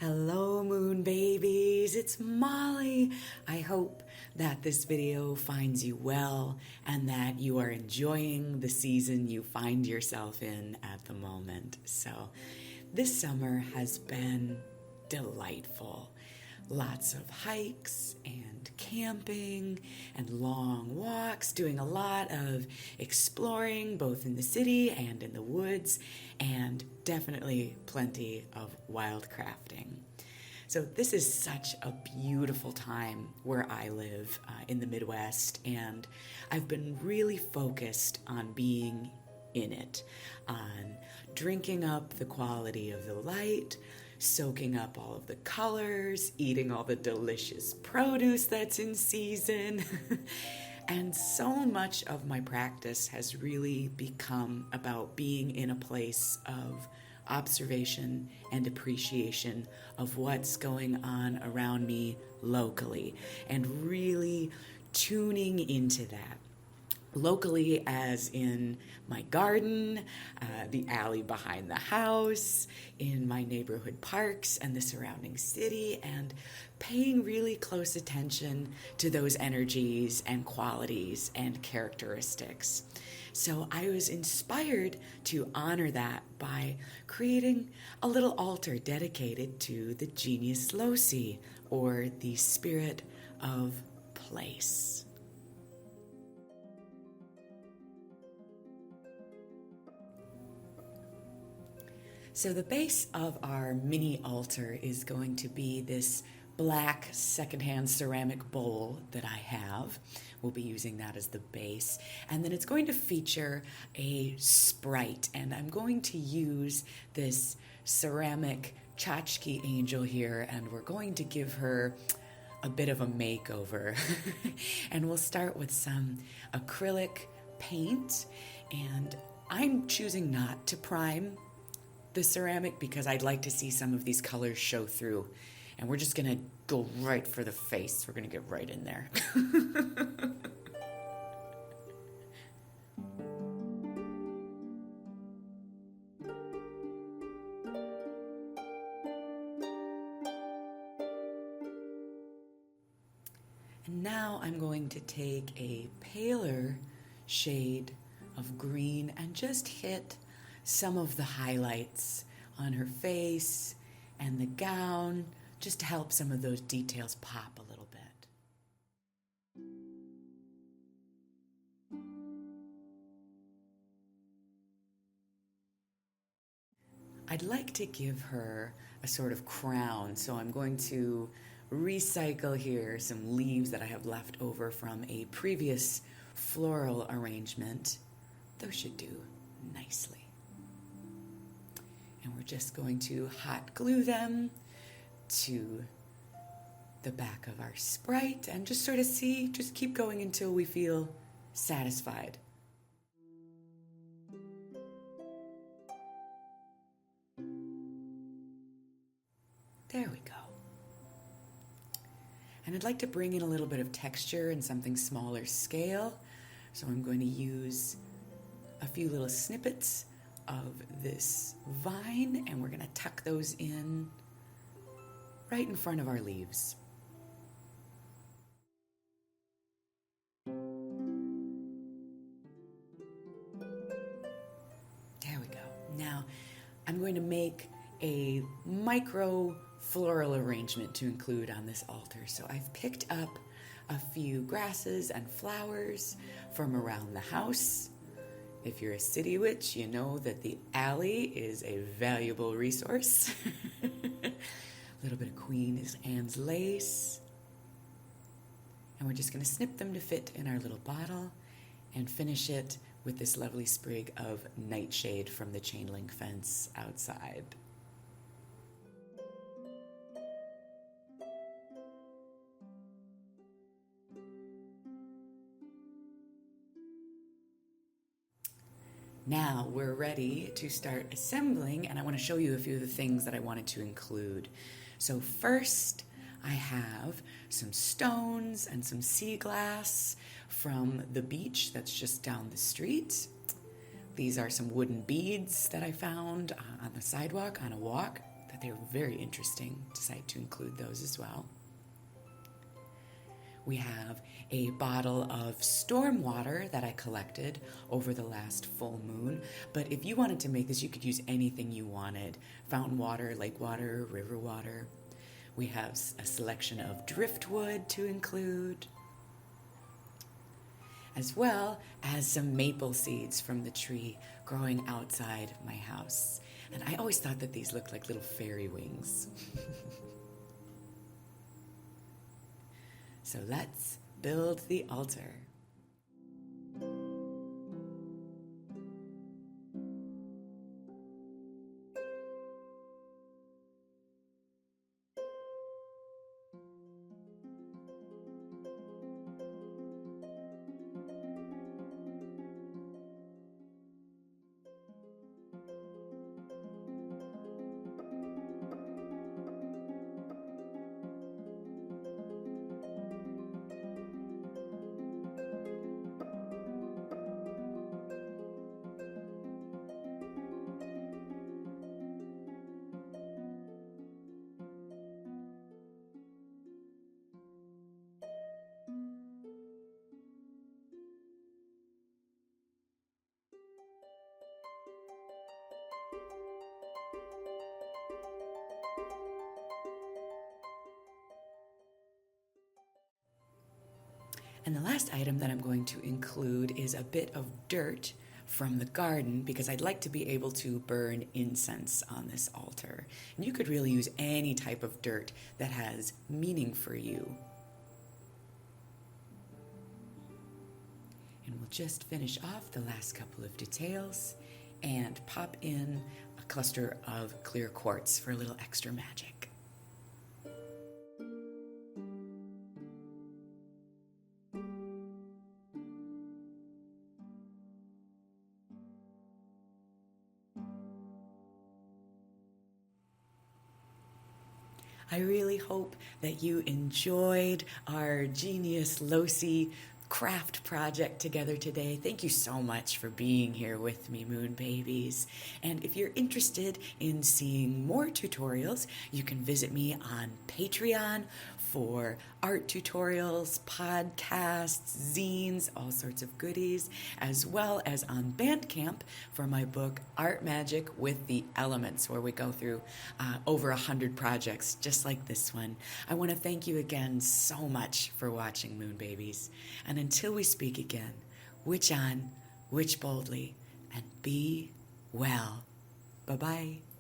Hello, moon babies. It's Molly. I hope that this video finds you well and that you are enjoying the season you find yourself in at the moment. So, this summer has been delightful. Lots of hikes and camping and long walks, doing a lot of exploring both in the city and in the woods, and definitely plenty of wildcrafting. So this is such a beautiful time where I live in the Midwest, and I've been really focused on being in it, on drinking up the quality of the light, soaking up all of the colors, eating all the delicious produce that's in season. And so much of my practice has really become about being in a place of observation and appreciation of what's going on around me locally, and really tuning into that. Locally, as in my garden, the alley behind the house, in my neighborhood parks and the surrounding city, and paying really close attention to those energies and qualities and characteristics. So I was inspired to honor that by creating a little altar dedicated to the genius Loci, or the spirit of place. So the base of our mini altar is going to be this black secondhand ceramic bowl that I have. We'll be using that as the base. And then it's going to feature a sprite. And I'm going to use this ceramic tchotchke angel here, and we're going to give her a bit of a makeover. And we'll start with some acrylic paint. And I'm choosing not to prime the ceramic because I'd like to see some of these colors show through. And we're just gonna go right for the face. We're gonna get right in there. And now I'm going to take a paler shade of green and just hit some of the highlights on her face and the gown, just to help some of those details pop a little bit. I'd like to give her a sort of crown, so I'm going to recycle here some leaves that I have left over from a previous floral arrangement. Those should do nicely. And we're just going to hot glue them to the back of our sprite and just sort of just keep going until we feel satisfied. There we go. And I'd like to bring in a little bit of texture and something smaller scale. So I'm going to use a few little snippets of this vine, and we're going to tuck those in right in front of our leaves. There we go. Now I'm going to make a micro floral arrangement to include on this altar. So I've picked up a few grasses and flowers from around the house. If you're a city witch, you know that the alley is a valuable resource. A little bit of Queen Anne's lace. And we're just going to snip them to fit in our little bottle and finish it with this lovely sprig of nightshade from the chain link fence outside. Now we're ready to start assembling, and I want to show you a few of the things that I wanted to include. So first, I have some stones and some sea glass from the beach that's just down the street. These are some wooden beads that I found on the sidewalk on a walk that they're very interesting. Decided to include those as well. We have a bottle of storm water that I collected over the last full moon. But if you wanted to make this, you could use anything you wanted. Fountain water, lake water, river water. We have a selection of driftwood to include, as well as some maple seeds from the tree growing outside my house. And I always thought that these looked like little fairy wings. So let's build the altar. And the last item that I'm going to include is a bit of dirt from the garden, because I'd like to be able to burn incense on this altar. And you could really use any type of dirt that has meaning for you. And we'll just finish off the last couple of details and pop in a cluster of clear quartz for a little extra magic. I really hope that you enjoyed our genius Loci craft project together today. Thank you so much for being here with me, Moon Babies. And if you're interested in seeing more tutorials, you can visit me on Patreon for art tutorials, podcasts, zines, all sorts of goodies, as well as on Bandcamp for my book, Art Magic with the Elements, where we go through over 100 projects just like this one. I want to thank you again so much for watching, Moon Babies. And until we speak again, witch on, witch boldly, and be well. Bye-bye.